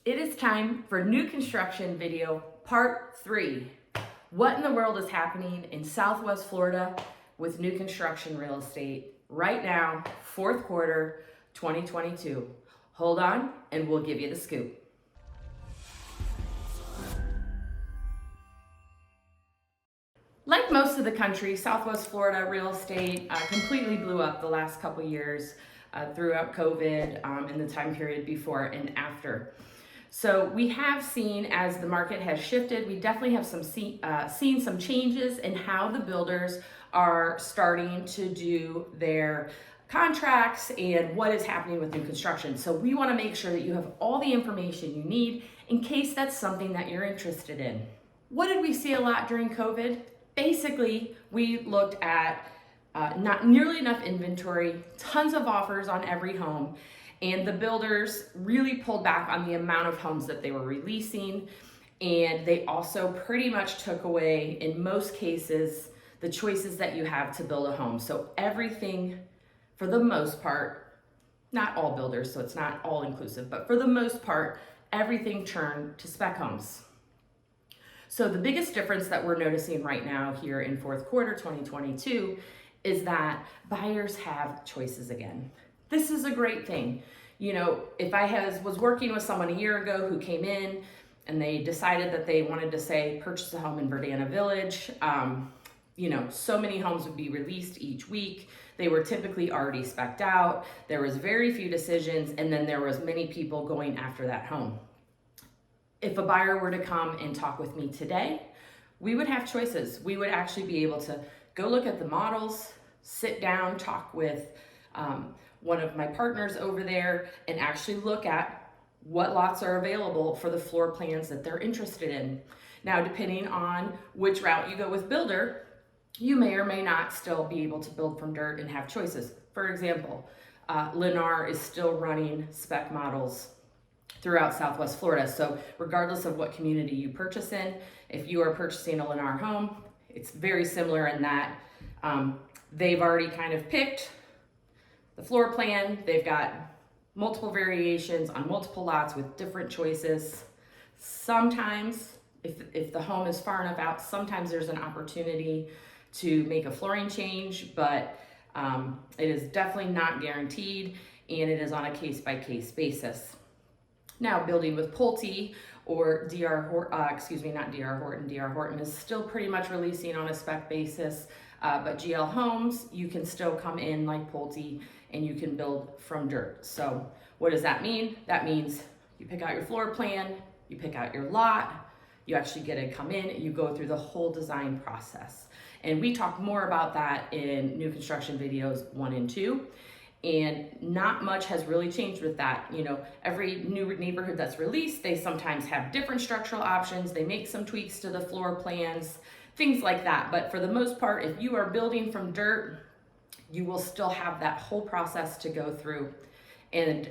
It is time for new construction video part 3. What in the world is happening in Southwest Florida with new construction real estate right now, fourth quarter 2022? Hold on and we'll give you the scoop. Like most of the country, Southwest Florida real estate completely blew up the last couple years throughout COVID and the time period before and after. So we have seen, as the market has shifted, we definitely have seen some changes in how the builders are starting to do their contracts and what is happening with new construction. So we want to make sure that you have all the information you need in case that's something that you're interested in. What did we see a lot during COVID? Basically, we looked at not nearly enough inventory, tons of offers on every home, and the builders really pulled back on the amount of homes that they were releasing. And they also pretty much took away, in most cases, the choices that you have to build a home. So everything, for the most part, not all builders, so it's not all inclusive, but for the most part, everything turned to spec homes. So the biggest difference that we're noticing right now here in fourth quarter 2022 is that buyers have choices again. This is a great thing. You know, if I was working with someone a year ago who came in and they decided that they wanted to say purchase a home in Verdana Village, so many homes would be released each week. They were typically already spec'd out. There was very few decisions, and then there was many people going after that home. If a buyer were to come and talk with me today, we would have choices. We would actually be able to go look at the models, sit down, talk with one of my partners over there, and actually look at what lots are available for the floor plans that they're interested in. Now, depending on which route you go with builder, you may or may not still be able to build from dirt and have choices. For example, Lennar is still running spec models throughout Southwest Florida. So regardless of what community you purchase in, if you are purchasing a Lennar home, it's very similar in that they've already kind of picked the floor plan. They've got multiple variations on multiple lots with different choices. Sometimes, if the home is far enough out, sometimes there's an opportunity to make a flooring change, but it is definitely not guaranteed, and it is on a case-by-case basis. Now, building with Pulte or DR Horton is still pretty much releasing on a spec basis, but GL Homes, you can still come in like Pulte and you can build from dirt. So what does that mean? That means you pick out your floor plan, you pick out your lot, you actually get to come in, you go through the whole design process. And we talk more about that in new construction videos 1 and 2. And not much has really changed with that. You know, every new neighborhood that's released, they sometimes have different structural options. They make some tweaks to the floor plans, things like that. But for the most part, if you are building from dirt, you will still have that whole process to go through. And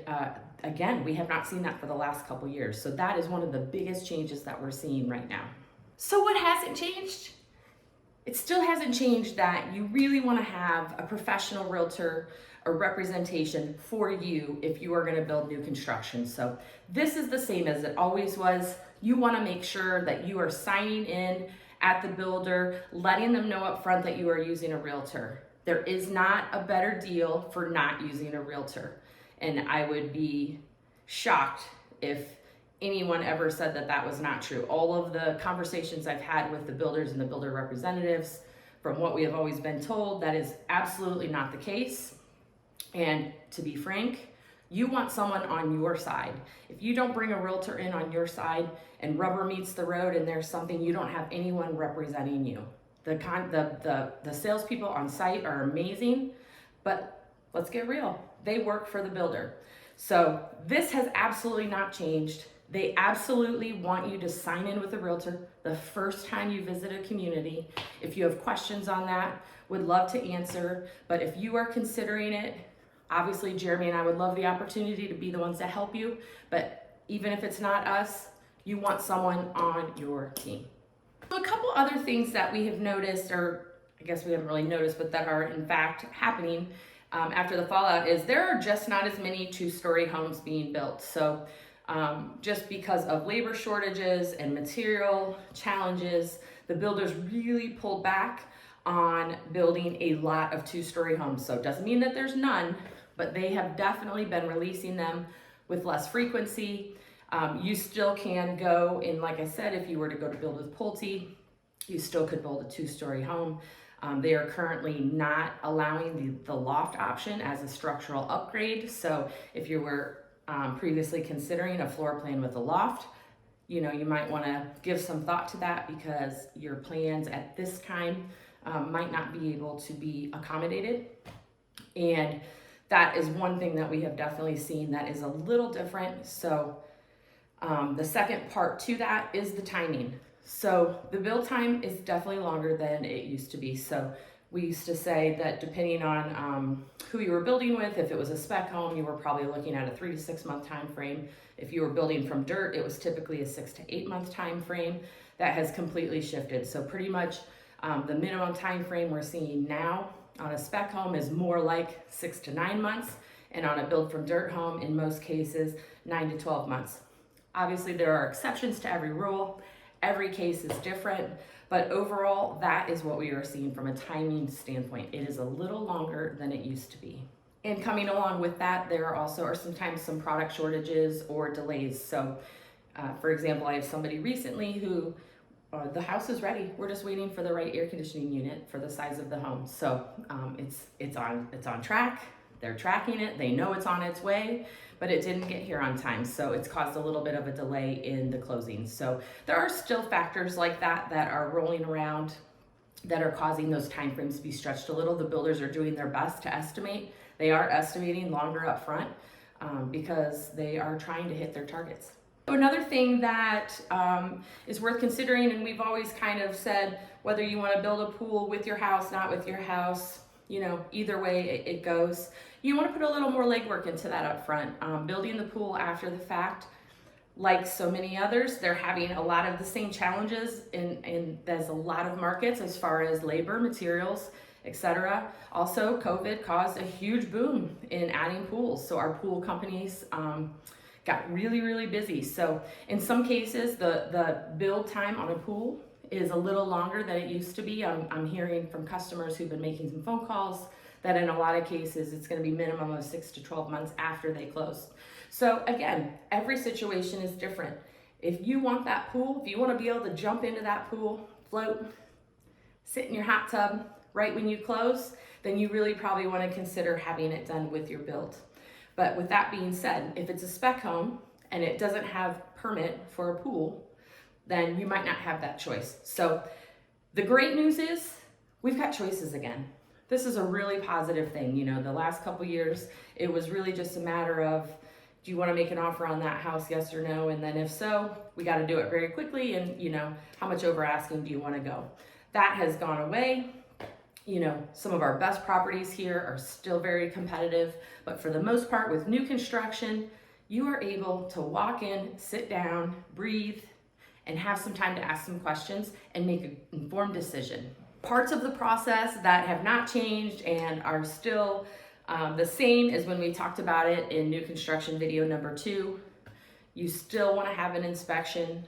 again, we have not seen that for the last couple years. So that is one of the biggest changes that we're seeing right now. So what hasn't changed? It still hasn't changed that you really want to have a professional realtor, a representation for you if you are going to build new construction. So this is the same as it always was. You want to make sure that you are signing in at the builder, letting them know up front that you are using a realtor. There is not a better deal for not using a realtor. And I would be shocked if anyone ever said that that was not true. All of the conversations I've had with the builders and the builder representatives, from what we have always been told, that is absolutely not the case. And to be frank, you want someone on your side. If you don't bring a realtor in on your side and rubber meets the road and there's something, you don't have anyone representing you. The salespeople on site are amazing, but let's get real. They work for the builder. So this has absolutely not changed. They absolutely want you to sign in with a realtor the first time you visit a community. If you have questions on that, would love to answer. But if you are considering it, obviously Jeremy and I would love the opportunity to be the ones to help you. But even if it's not us, you want someone on your team. So a couple other things that we have noticed, or I guess we haven't really noticed, but that are in fact happening after the fallout is there are just not as many 2-story homes being built. So Just because of labor shortages and material challenges, the builders really pulled back on building a lot of 2-story homes. So it doesn't mean that there's none, but they have definitely been releasing them with less frequency. You still can go, and like I said, if you were to go to build with Pulte, you still could build a 2-story home. They are currently not allowing the loft option as a structural upgrade. So if you were previously considering a floor plan with a loft, you might want to give some thought to that, because your plans at this time might not be able to be accommodated. And that is one thing that we have definitely seen that is a little different. So the second part to that is the timing. So the build time is definitely longer than it used to be. So we used to say that depending on who you were building with, if it was a spec home, you were probably looking at a 3 to 6 month time frame. If you were building from dirt, it was typically a 6 to 8 month time frame. That has completely shifted. So pretty much the minimum time frame we're seeing now on a spec home is more like 6 to 9 months, and on a build from dirt home, in most cases, 9 to 12 months. Obviously, there are exceptions to every rule. Every case is different, but overall, that is what we are seeing from a timing standpoint. It is a little longer than it used to be. And coming along with that, there are sometimes some product shortages or delays. So, for example, I have somebody recently who the house is ready. We're just waiting for the right air conditioning unit for the size of the home. So it's on track. They're tracking it. They know it's on its way, but it didn't get here on time. So it's caused a little bit of a delay in the closing. So there are still factors like that are rolling around that are causing those timeframes to be stretched a little. The builders are doing their best to estimate. They are estimating longer up front because they are trying to hit their targets. Another thing that is worth considering, and we've always kind of said, whether you want to build a pool with your house, not with your house, either way it goes, you want to put a little more legwork into that up front. Building the pool after the fact, like so many others, they're having a lot of the same challenges, and there's a lot of markets as far as labor, materials, etc. Also, COVID caused a huge boom in adding pools. So our pool companies got really, really busy. So in some cases, the build time on a pool is a little longer than it used to be. I'm hearing from customers who've been making some phone calls that in a lot of cases, it's gonna be minimum of 6 to 12 months after they close. So again, every situation is different. If you want that pool, if you wanna be able to jump into that pool, float, sit in your hot tub right when you close, then you really probably wanna consider having it done with your build. But with that being said, if it's a spec home and it doesn't have permit for a pool, then you might not have that choice. So the great news is we've got choices again. This is a really positive thing. The last couple years, it was really just a matter of, do you want to make an offer on that house, yes or no? And then if so, we got to do it very quickly. And how much over asking do you want to go? That has gone away. Some of our best properties here are still very competitive, but for the most part with new construction, you are able to walk in, sit down, breathe, and have some time to ask some questions and make an informed decision. Parts of the process that have not changed and are still the same as when we talked about it in new construction video number 2. You still want to have an inspection.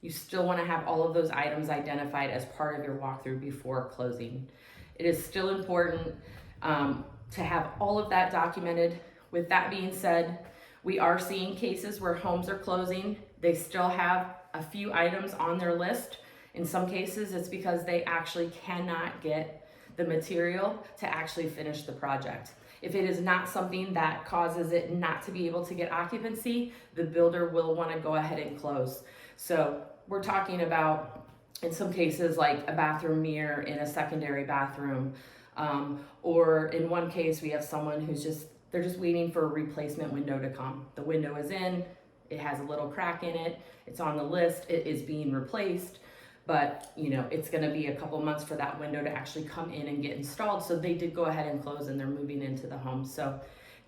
You still want to have all of those items identified as part of your walkthrough before closing. It is still important to have all of that documented. With that being said, we are seeing cases where homes are closing. They still have a few items on their list. In some cases, it's because they actually cannot get the material to actually finish the project. If it is not something that causes it not to be able to get occupancy, the builder will want to go ahead and close. So we're talking about, in some cases, like a bathroom mirror in a secondary bathroom, or in one case, we have someone they're just waiting for a replacement window to come. The window is in, it has a little crack in it, it's on the list, it is being replaced, but it's gonna be a couple months for that window to actually come in and get installed. So they did go ahead and close and they're moving into the home. So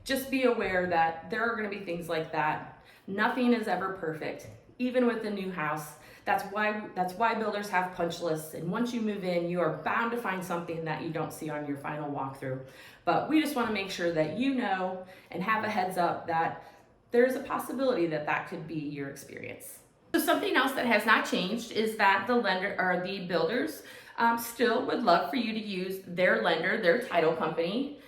just be aware that there are gonna be things like that. Nothing is ever perfect, even with a new house. That's why builders have punch lists. And once you move in, you are bound to find something that you don't see on your final walkthrough. But we just want to make sure that and have a heads up that there's a possibility that that could be your experience. So something else that has not changed is that the lender or the builders still would love for you to use their lender, their title company.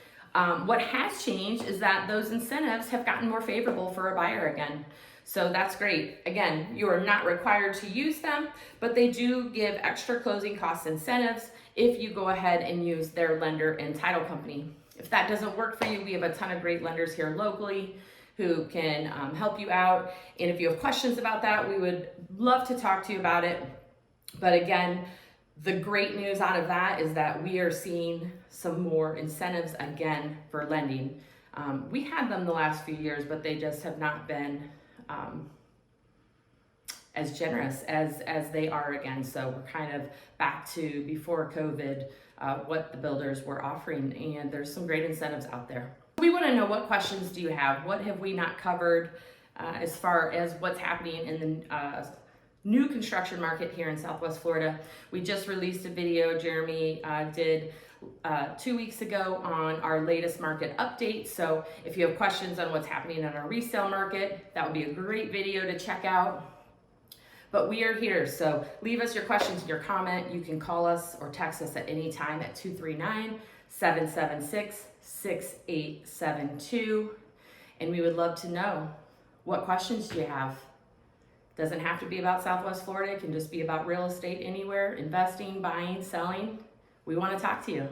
What has changed is that those incentives have gotten more favorable for a buyer again. So that's great. Again, you are not required to use them, but they do give extra closing cost incentives if you go ahead and use their lender and title company. If that doesn't work for you, we have a ton of great lenders here locally who can help you out. And if you have questions about that, we would love to talk to you about it. But again, the great news out of that is that we are seeing some more incentives again for lending. We had them the last few years, but they just have not been as generous as they are again. So we're kind of back to before COVID, what the builders were offering, and there's some great incentives out there. We want to know, what questions do you have? What have we not covered as far as what's happening in the new construction market here in Southwest Florida? We just released a video Jeremy did 2 weeks ago on our latest market update. So if you have questions on what's happening in our resale market, that would be a great video to check out. But we are here, so leave us your questions and your comment. You can call us or text us at any time at 239-776-6872. And we would love to know, what questions do you have? Doesn't have to be about Southwest Florida. It can just be about real estate anywhere, investing, buying, selling. We want to talk to you.